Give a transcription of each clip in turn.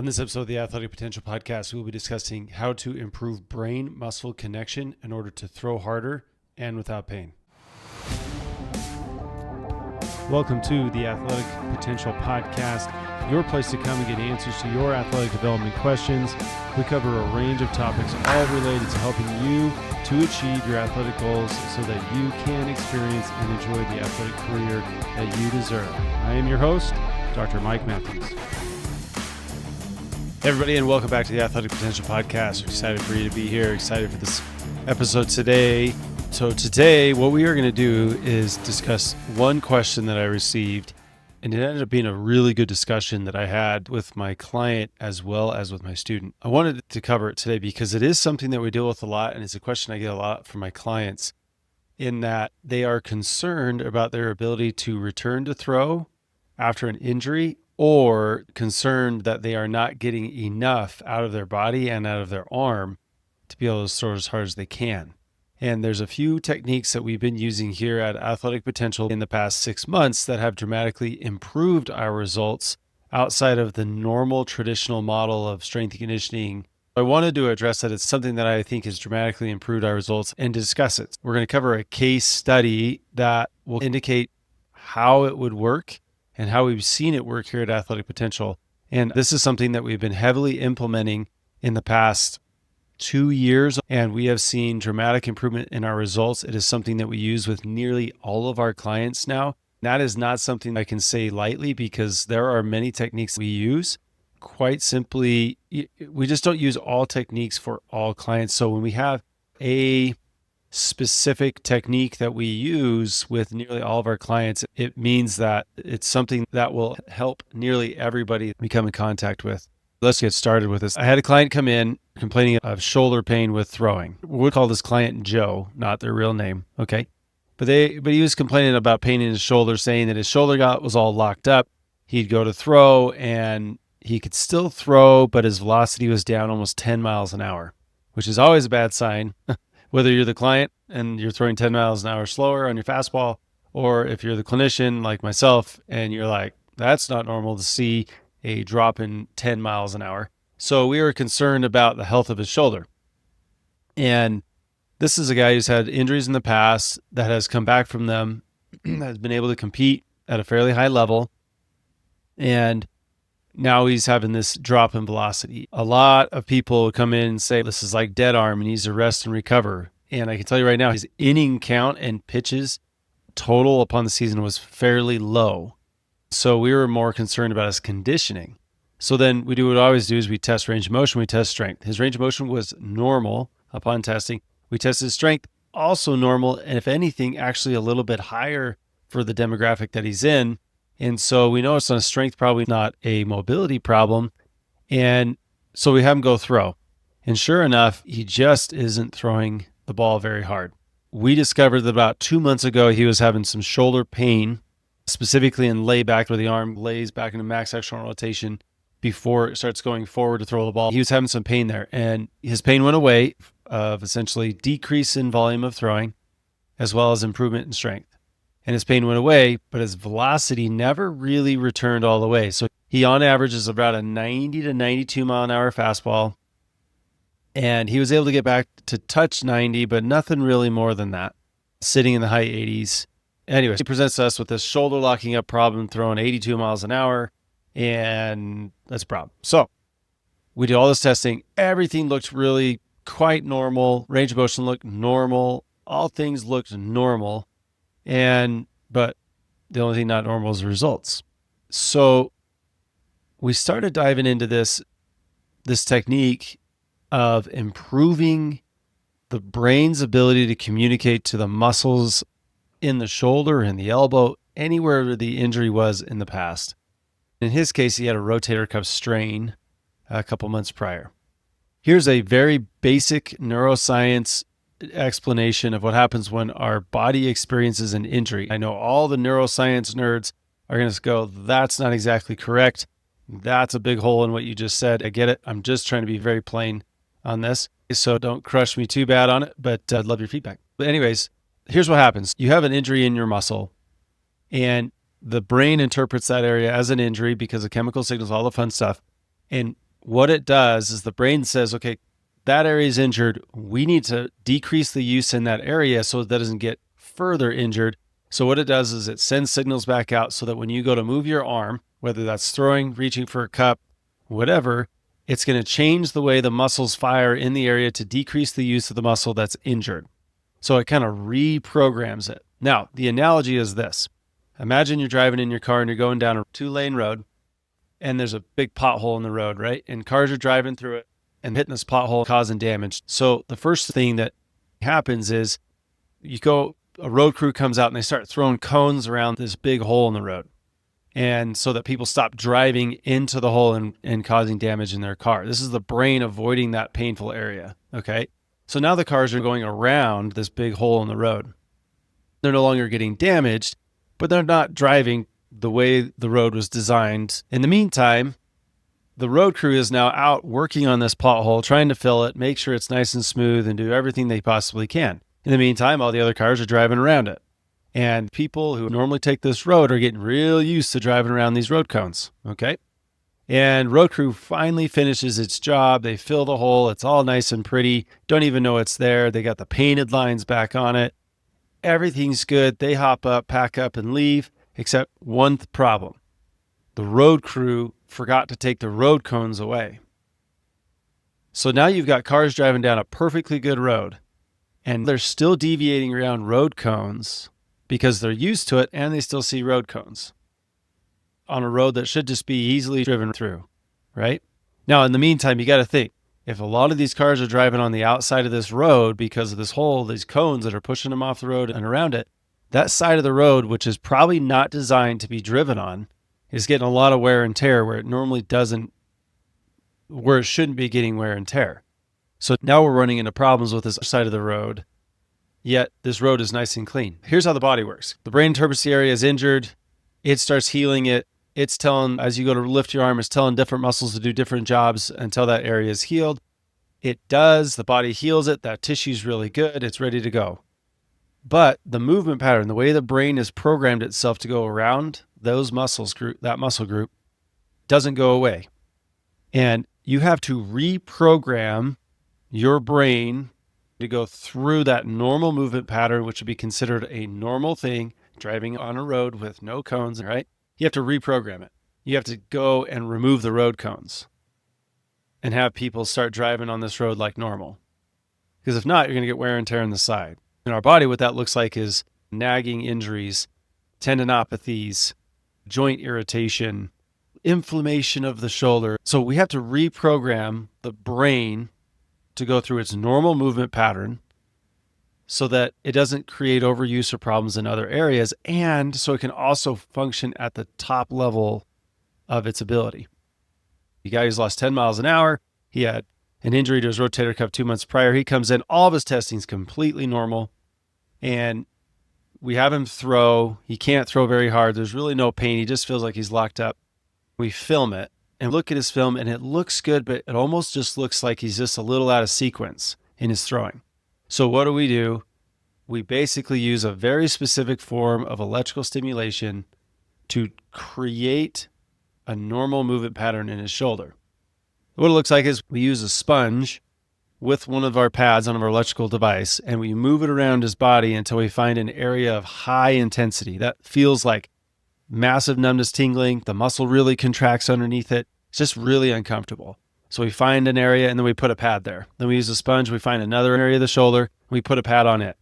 On this episode of the Athletic Potential Podcast, we will be discussing how to improve brain-muscle connection in order to throw harder and without pain. Welcome to the Athletic Potential Podcast, your place to come and get answers to your athletic development questions. We cover a range of topics, all related to helping you to achieve your athletic goals so that you can experience and enjoy the athletic career that you deserve. I am your host, Dr. Mike Matthews. Hey everybody, and welcome back to the Athletic Potential Podcast. We're excited for you to be here, excited for this episode today. So today, what we are going to do is discuss one question that I received, and it ended up being a really good discussion that I had with my client as well as with my student. I wanted to cover it today because it is something that we deal with a lot, and it's a question I get a lot from my clients in that they are concerned about their ability to return to throw after an injury, or concerned that they are not getting enough out of their body and out of their arm to be able to throw as hard as they can. And there's a few techniques that we've been using here at Athletic Potential in the past 6 months that have dramatically improved our results outside of the normal traditional model of strength and conditioning. I wanted to address that. It's something that I think has dramatically improved our results and discuss it. We're going to cover a case study that will indicate how it would work and how we've seen it work here at Athletic Potential. And this is something that we've been heavily implementing in the past 2 years, and we have seen dramatic improvement in our results. It is something that we use with nearly all of our clients now. That is not something I can say lightly because there are many techniques we use. Quite simply, we just don't use all techniques for all clients. So when we have a specific technique that we use with nearly all of our clients, it means that it's something that will help nearly everybody we come in contact with. Let's get started with this. I had a client come in complaining of shoulder pain with throwing. We'll call this client Joe, not their real name, okay? But he was complaining about pain in his shoulder, saying that his shoulder was all locked up. He'd go to throw and he could still throw, but his velocity was down almost 10 miles an hour, which is always a bad sign. Whether you're the client and you're throwing 10 miles an hour slower on your fastball, or if you're the clinician like myself and you're like, that's not normal to see a drop in 10 miles an hour. So we were concerned about the health of his shoulder. And this is a guy who's had injuries in the past that has come back from them, has been able to compete at a fairly high level. And now he's having this drop in velocity. A lot of people come in and say, this is like dead arm and he needs to rest and recover. And I can tell you right now, his inning count and pitches total upon the season was fairly low. So we were more concerned about his conditioning. So then we do what I always do is we test range of motion, we test strength. His range of motion was normal upon testing. We tested his strength, also normal, and if anything, actually a little bit higher for the demographic that he's in. And so we know it's on a strength, probably not a mobility problem. And so we have him go throw. And sure enough, he just isn't throwing the ball very hard. We discovered that about 2 months ago, he was having some shoulder pain, specifically in lay back, where the arm lays back into max external rotation before it starts going forward to throw the ball. He was having some pain there, and his pain went away of essentially decrease in volume of throwing, as well as improvement in strength. And his pain went away, but his velocity never really returned all the way. So he on average is about a 90 to 92 mile an hour fastball. And he was able to get back to touch 90, but nothing really more than that, sitting in the high 80s. Anyways, he presents us with this shoulder locking up problem, throwing 82 miles an hour, and that's a problem. So we did all this testing. Everything looked really quite normal. Range of motion looked normal. All things looked normal. But the only thing not normal is the results. So we started diving into this technique of improving the brain's ability to communicate to the muscles in the shoulder and the elbow, anywhere the injury was in the past. In his case, he had a rotator cuff strain a couple months prior. Here's a very basic neuroscience explanation of what happens when our body experiences an injury. I know all the neuroscience nerds are going to go, that's not exactly correct. That's a big hole in what you just said. I get it. I'm just trying to be very plain on this. So don't crush me too bad on it, but I'd love your feedback. But anyways, here's what happens. You have an injury in your muscle, and the brain interprets that area as an injury because of chemical signals, all the fun stuff. And what it does is the brain says, okay, that area is injured. We need to decrease the use in that area so that it doesn't get further injured. So what it does is it sends signals back out so that when you go to move your arm, whether that's throwing, reaching for a cup, whatever, it's going to change the way the muscles fire in the area to decrease the use of the muscle that's injured. So it kind of reprograms it. Now, the analogy is this. Imagine you're driving in your car and you're going down a 2-lane road and there's a big pothole in the road, right? And cars are driving through it and hitting this pothole, causing damage. So the first thing that happens is a road crew comes out and they start throwing cones around this big hole in the road. And so that people stop driving into the hole and causing damage in their car. This is the brain avoiding that painful area, okay? So now the cars are going around this big hole in the road. They're no longer getting damaged, but they're not driving the way the road was designed. In the meantime, the road crew is now out working on this pothole, trying to fill it, make sure it's nice and smooth, and do everything they possibly can. In the meantime, all the other cars are driving around it. And people who normally take this road are getting real used to driving around these road cones, okay? And road crew finally finishes its job. They fill the hole. It's all nice and pretty. Don't even know it's there. They got the painted lines back on it. Everything's good. They hop up, pack up, and leave, except one problem. The road crew forgot to take the road cones away. So now you've got cars driving down a perfectly good road, and they're still deviating around road cones because they're used to it and they still see road cones on a road that should just be easily driven through, right? Now, in the meantime, you got to think, if a lot of these cars are driving on the outside of this road because of this hole, these cones that are pushing them off the road and around it, that side of the road, which is probably not designed to be driven on, is getting a lot of wear and tear where it shouldn't be getting wear and tear. So now we're running into problems with this side of the road, yet this road is nice and clean. Here's how the body works. The brain interprets the area as injured. It starts healing it. It's telling, as you go to lift your arm, it's telling different muscles to do different jobs until that area is healed. It does. The body heals it. That tissue's really good. It's ready to go. But the movement pattern, the way the brain has programmed itself to go around that muscle group, doesn't go away. And you have to reprogram your brain to go through that normal movement pattern, which would be considered a normal thing, driving on a road with no cones, right? You have to reprogram it. You have to go and remove the road cones and have people start driving on this road like normal. Because if not, you're going to get wear and tear on the side. In our body, what that looks like is nagging injuries, tendinopathies, joint irritation, inflammation of the shoulder. So we have to reprogram the brain to go through its normal movement pattern so that it doesn't create overuse or problems in other areas, and so it can also function at the top level of its ability. The guy who's lost 10 miles an hour, he had an injury to his rotator cuff 2 months prior. He comes in, all of his testing's completely normal, and we have him throw. He can't throw very hard. There's really no pain. He just feels like he's locked up. We film it and look at his film, and it looks good, but it almost just looks like he's just a little out of sequence in his throwing. So what do? We basically use a very specific form of electrical stimulation to create a normal movement pattern in his shoulder. What it looks like is we use a sponge with one of our pads on our electrical device, and we move it around his body until we find an area of high intensity. That feels like massive numbness, tingling. The muscle really contracts underneath it. It's just really uncomfortable. So we find an area and then we put a pad there. Then we use a sponge. We find another area of the shoulder. We put a pad on it.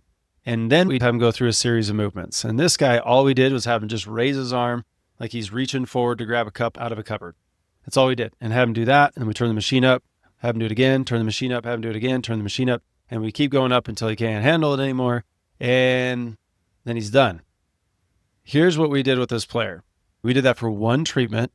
And then we have him go through a series of movements. And this guy, all we did was have him just raise his arm like he's reaching forward to grab a cup out of a cupboard. That's all we did. And have him do that. And we turn the machine up, have him do it again, turn the machine up, have him do it again, turn the machine up. And we keep going up until he can't handle it anymore. And then he's done. Here's what we did with this player. We did that for one treatment.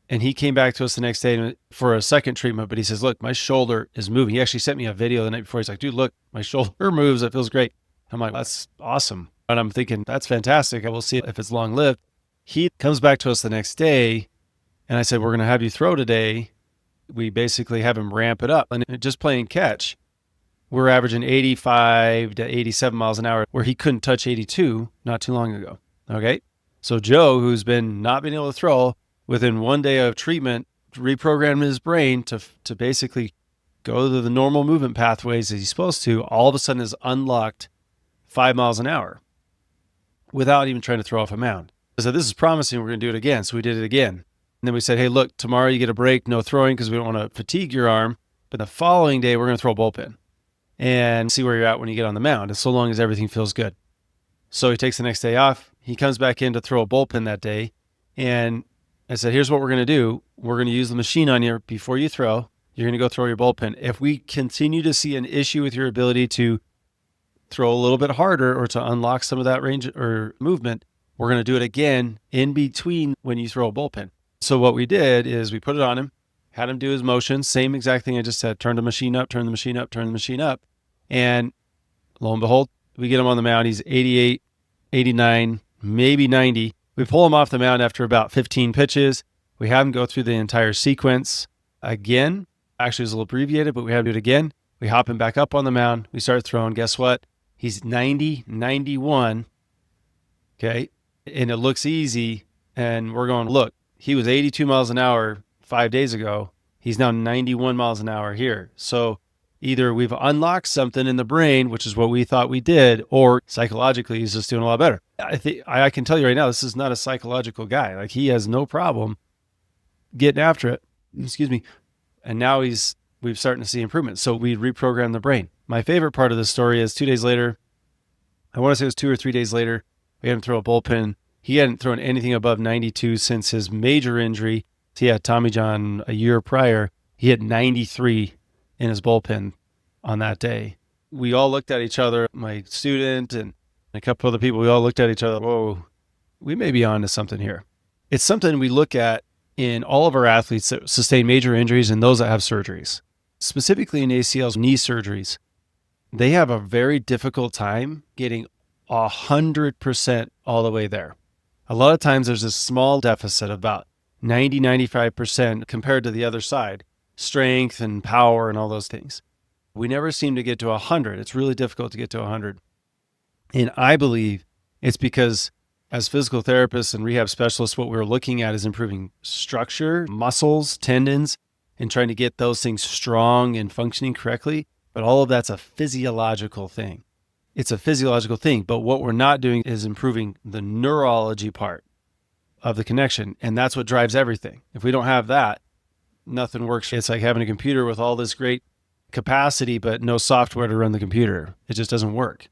And he came back to us the next day for a second treatment, but he says, look, my shoulder is moving. He actually sent me a video the night before. He's like, dude, look, my shoulder moves. It feels great. I'm like, that's awesome. And I'm thinking, that's fantastic. I will see if it's long lived. He comes back to us the next day, and I said, we're going to have you throw today. We basically have him ramp it up. And just playing catch, we're averaging 85 to 87 miles an hour, where he couldn't touch 82 not too long ago. Okay. So Joe, who's been not being able to throw, within 1 day of treatment, reprogrammed his brain to basically go to the normal movement pathways as he's supposed to, all of a sudden is unlocked 5 miles an hour without even trying to throw off a mound. I said, this is promising. We're going to do it again. So we did it again. And then we said, hey, look, tomorrow you get a break, no throwing because we don't want to fatigue your arm. But the following day, we're going to throw a bullpen and see where you're at when you get on the mound, as so long as everything feels good. So he takes the next day off. He comes back in to throw a bullpen that day. And I said, here's what we're going to do. We're going to use the machine on you before you throw. You're going to go throw your bullpen. If we continue to see an issue with your ability to throw a little bit harder or to unlock some of that range or movement, we're going to do it again in between when you throw a bullpen. So what we did is we put it on him, had him do his motions, same exact thing I just said, turn the machine up, turn the machine up, turn the machine up. And lo and behold, we get him on the mound. He's 88, 89, maybe 90. We pull him off the mound after about 15 pitches. We have him go through the entire sequence again. Actually, it was a little abbreviated, but we had to do it again. We hop him back up on the mound. We start throwing. Guess what? He's 90, 91. Okay. And it looks easy. And we're going, look, he was 82 miles an hour 5 days ago. He's now 91 miles an hour here. So either we've unlocked something in the brain, which is what we thought we did, or psychologically, he's just doing a lot better. I can tell you right now, this is not a psychological guy. Like, he has no problem getting after it. Excuse me. And now we've starting to see improvement. So we reprogrammed the brain. My favorite part of the story is 2 days later, I want to say it was 2 or 3 days later, we had him throw a bullpen. He hadn't thrown anything above 92 since his major injury. He had Tommy John a year prior. He had 93 in his bullpen on that day. We all looked at each other, my student and a couple other people, we all looked at each other, whoa, we may be on to something here. It's something we look at in all of our athletes that sustain major injuries and those that have surgeries. Specifically in ACLs, knee surgeries, they have a very difficult time getting 100% all the way there. A lot of times there's a small deficit, about 90, 95% compared to the other side, strength and power and all those things. We never seem to get to 100. It's really difficult to get to 100. And I believe it's because as physical therapists and rehab specialists, what we're looking at is improving structure, muscles, tendons, and trying to get those things strong and functioning correctly. But all of that's a physiological thing. It's a physiological thing. But what we're not doing is improving the neurology part of the connection. And that's what drives everything. If we don't have that, nothing works. It's like having a computer with all this great capacity, but no software to run the computer. It just doesn't work.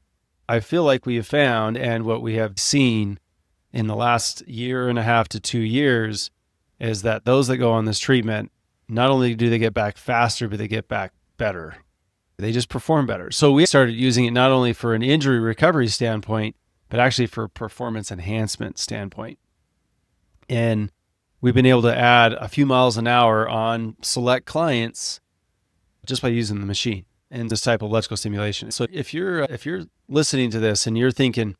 I feel like we have found, and what we have seen in the last year and a half to 2 years, is that those that go on this treatment, not only do they get back faster, but they get back better. They just perform better. So we started using it not only for an injury recovery standpoint, but actually for a performance enhancement standpoint. And we've been able to add a few miles an hour on select clients just by using the machine and this type of electrical stimulation. So if you're listening to this and you're thinking,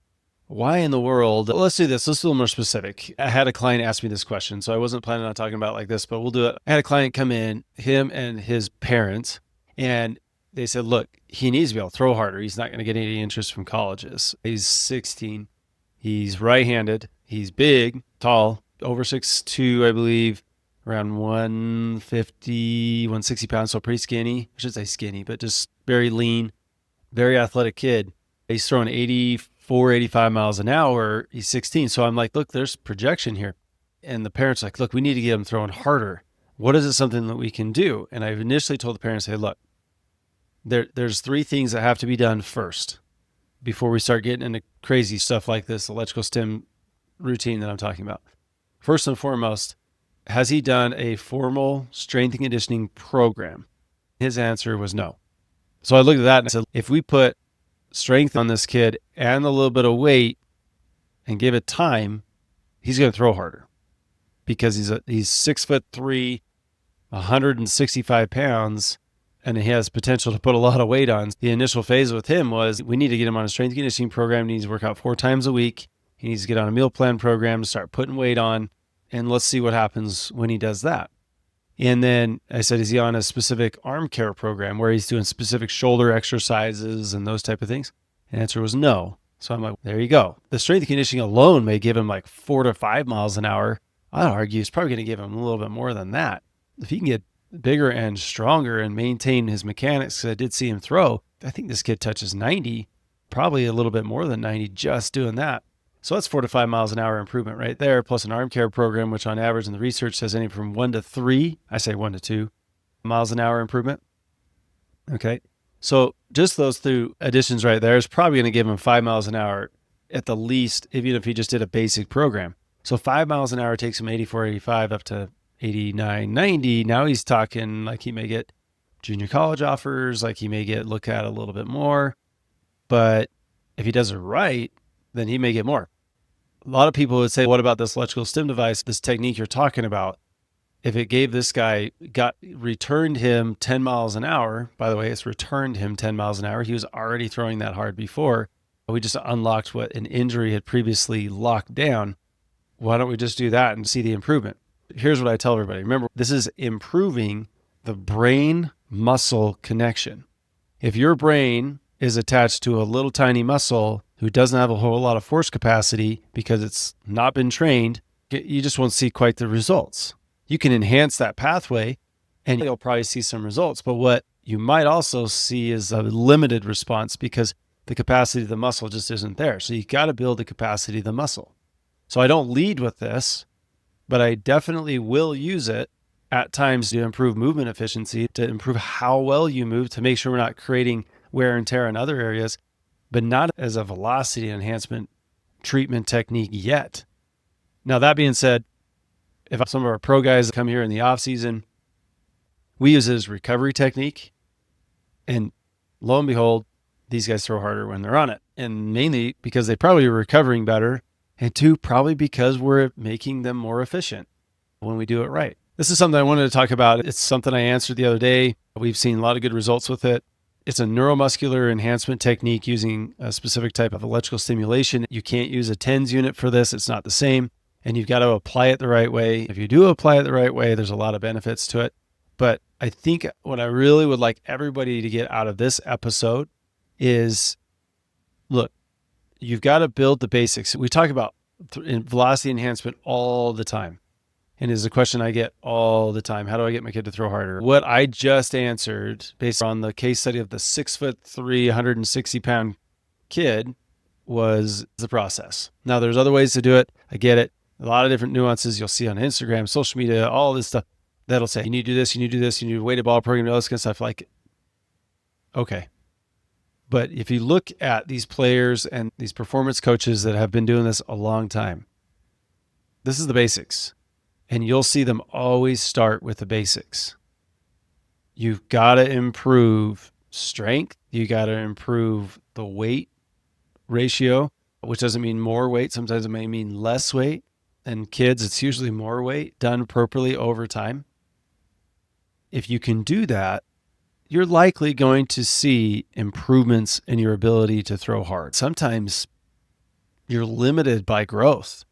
why in the world? Let's do this. Let's do a little more specific. I had a client ask me this question, so I wasn't planning on talking about it like this, but we'll do it. I had a client come in, him and his parents, and they said, look, he needs to be able to throw harder. He's not going to get any interest from colleges. He's 16. He's right-handed. He's big, tall, over 6'2", I believe, around 150, 160 pounds, so pretty skinny. I should say skinny, but just very lean, very athletic kid. He's throwing 84, 85 miles an hour. He's 16. So I'm like, look, there's projection here. And the parents are like, look, we need to get him throwing harder. What is it something that we can do? And I initially told the parents, hey, look, there's 3 things that have to be done first before we start getting into crazy stuff like this electrical stim routine that I'm talking about. First and foremost, has he done a formal strength and conditioning program? His answer was no. So I looked at that and I said, if we put strength on this kid and a little bit of weight and give it time, he's going to throw harder because he's 6'3", 165 pounds, and he has potential to put a lot of weight on. The initial phase with him was we need to get him on a strength and conditioning program. He needs to work out 4 times a week. He needs to get on a meal plan program to start putting weight on. And let's see what happens when he does that. And then I said, is he on a specific arm care program where he's doing specific shoulder exercises and those type of things? The answer was no. So I'm like, there you go. The strength and conditioning alone may give him like 4 to 5 miles an hour. I'd argue it's probably going to give him a little bit more than that. if he can get bigger and stronger and maintain his mechanics, 'cause I did see him throw, I think this kid touches 90, probably a little bit more than 90 just doing that. So that's 4 to 5 miles an hour improvement right there, plus an arm care program, which on average in the research says anything from 1 to 3, I say 1 to 2 miles an hour improvement. Okay. So just those two additions right there is probably going to give him 5 miles an hour at the least, even if he just did a basic program. So 5 miles an hour takes him 84, 85 up to 89, 90. Now he's talking like he may get junior college offers, like he may get looked at a little bit more. But if he does it right, then he may get more. A lot of people would say, what about this electrical stim device, this technique you're talking about? If it gave this guy, returned him 10 miles an hour, by the way, it's returned him 10 miles an hour. He was already throwing that hard before. We just unlocked what an injury had previously locked down. Why don't we just do that and see the improvement? Here's what I tell everybody. Remember, this is improving the brain muscle connection. If your brain is attached to a little tiny muscle who doesn't have a whole lot of force capacity because it's not been trained, you just won't see quite the results. You can enhance that pathway and you'll probably see some results. But what you might also see is a limited response because the capacity of the muscle just isn't there. So you got to build the capacity of the muscle. So I don't lead with this, but I definitely will use it at times to improve movement efficiency, to improve how well you move, to make sure we're not creating wear and tear in other areas, but not as a velocity enhancement treatment technique yet. Now, that being said, if some of our pro guys come here in the off season, we use it as recovery technique. And lo and behold, these guys throw harder when they're on it. And mainly because they probably are recovering better. And two, probably because we're making them more efficient when we do it right. This is something I wanted to talk about. It's something I answered the other day. We've seen a lot of good results with it. It's a neuromuscular enhancement technique using a specific type of electrical stimulation. You can't use a TENS unit for this. It's not the same. And you've got to apply it the right way. If you do apply it the right way, there's a lot of benefits to it. But I think what I really would like everybody to get out of this episode is, look, you've got to build the basics. We talk about velocity enhancement all the time. And is a question I get all the time. How do I get my kid to throw harder? What I just answered based on the case study of the 6'3", 160-pound kid was the process. Now, there's other ways to do it. I get it. A lot of different nuances you'll see on Instagram, social media, all this stuff that'll say, you need to do this, you need to do this, you need a weighted ball program, all this kind of stuff. Like, okay. But if you look at these players and these performance coaches that have been doing this a long time, this is the basics. And you'll see them always start with the basics. You've got to improve strength. You got to improve the weight ratio, which doesn't mean more weight. Sometimes it may mean less weight. And kids, it's usually more weight done appropriately over time. If you can do that, you're likely going to see improvements in your ability to throw hard. Sometimes you're limited by growth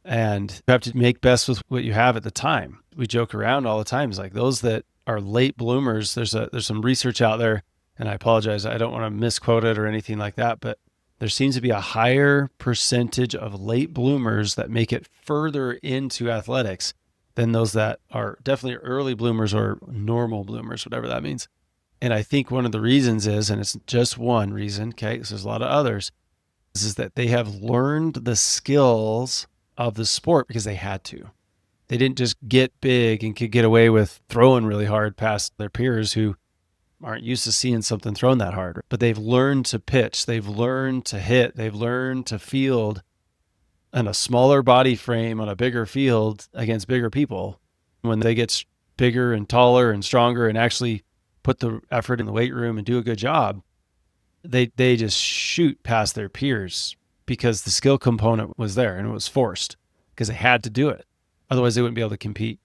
and you have to make best with what you have at the time. We joke around all the time. It's like those that are late bloomers, there's some research out there, and I apologize, I don't want to misquote it or anything like that, but there seems to be a higher percentage of late bloomers that make it further into athletics than those that are definitely early bloomers or normal bloomers, whatever that means. And I think one of the reasons is, and it's just one reason, okay, there's a lot of others, is that they have learned the skills of the sport because they had to. They didn't just get big and could get away with throwing really hard past their peers who aren't used to seeing something thrown that hard. But they've learned to pitch, they've learned to hit, they've learned to field in a smaller body frame on a bigger field against bigger people. When they get bigger and taller and stronger and actually put the effort in the weight room and do a good job, they just shoot past their peers because the skill component was there and it was forced because they had to do it. Otherwise, they wouldn't be able to compete.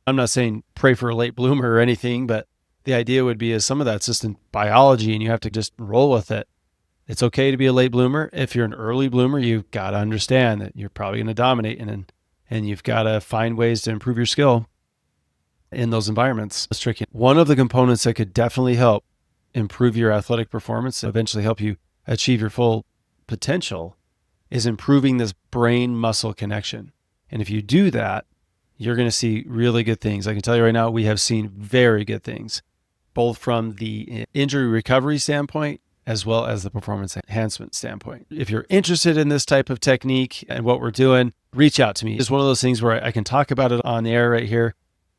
I'm not saying pray for a late bloomer or anything, but the idea would be is some of that's just in biology and you have to just roll with it. It's okay to be a late bloomer. If you're an early bloomer, you've got to understand that you're probably going to dominate and you've got to find ways to improve your skill in those environments. It's tricky. One of the components that could definitely help improve your athletic performance, eventually help you achieve your full potential, is improving this brain muscle connection. And if you do that, you're going to see really good things. I can tell you right now, we have seen very good things, both from the injury recovery standpoint as well as the performance enhancement standpoint. If you're interested in this type of technique and what we're doing, reach out to me. It's one of those things where I can talk about it on the air right here.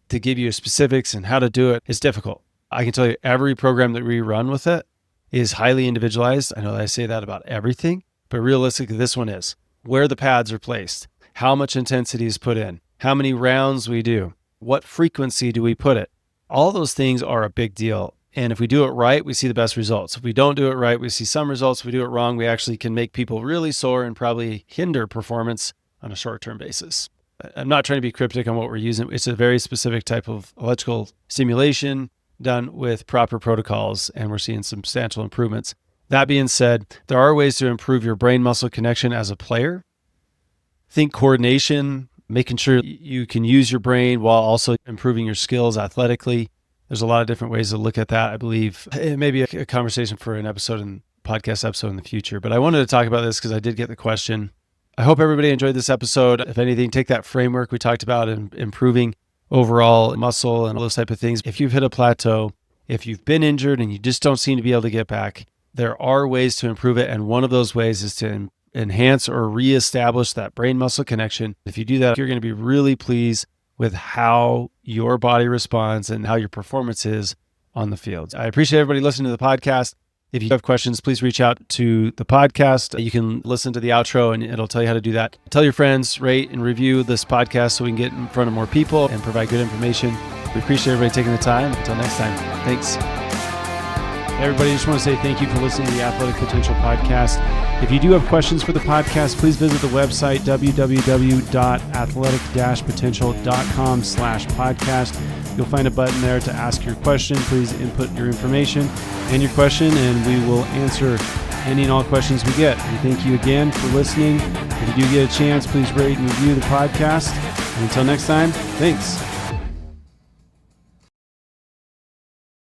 To give you specifics and how to do it is difficult. I can tell you every program that we run with it is highly individualized. I know that I say that about everything, but realistically, this one is. Where the pads are placed, how much intensity is put in, how many rounds we do, what frequency do we put it. All those things are a big deal. And if we do it right, we see the best results. If we don't do it right, we see some results. If we do it wrong, we actually can make people really sore and probably hinder performance on a short-term basis. I'm not trying to be cryptic on what we're using. It's a very specific type of electrical stimulation done with proper protocols, and we're seeing substantial improvements. That being said, there are ways to improve your brain-muscle connection as a player. Think coordination, making sure you can use your brain while also improving your skills athletically. There's a lot of different ways to look at that. I believe it may be a conversation for an podcast episode in the future, but I wanted to talk about this because I did get the question. I hope everybody enjoyed this episode. If anything, take that framework we talked about in improving overall muscle and all those type of things. If you've hit a plateau, if you've been injured and you just don't seem to be able to get back, there are ways to improve it. And one of those ways is to enhance or reestablish that brain muscle connection. If you do that, you're going to be really pleased with how your body responds and how your performance is on the field. I appreciate everybody listening to the podcast. If you have questions, please reach out to the podcast. You can listen to the outro and it'll tell you how to do that. Tell your friends, rate and review this podcast so we can get in front of more people and provide good information. We appreciate everybody taking the time. Until next time, thanks. Hey everybody, I just want to say thank you for listening to the Athletic Potential Podcast. If you do have questions for the podcast, please visit the website www.athletic-potential.com/podcast. You'll find a button there to ask your question. Please input your information and your question, and we will answer any and all questions we get. And thank you again for listening. If you do get a chance, please rate and review the podcast. And until next time, thanks.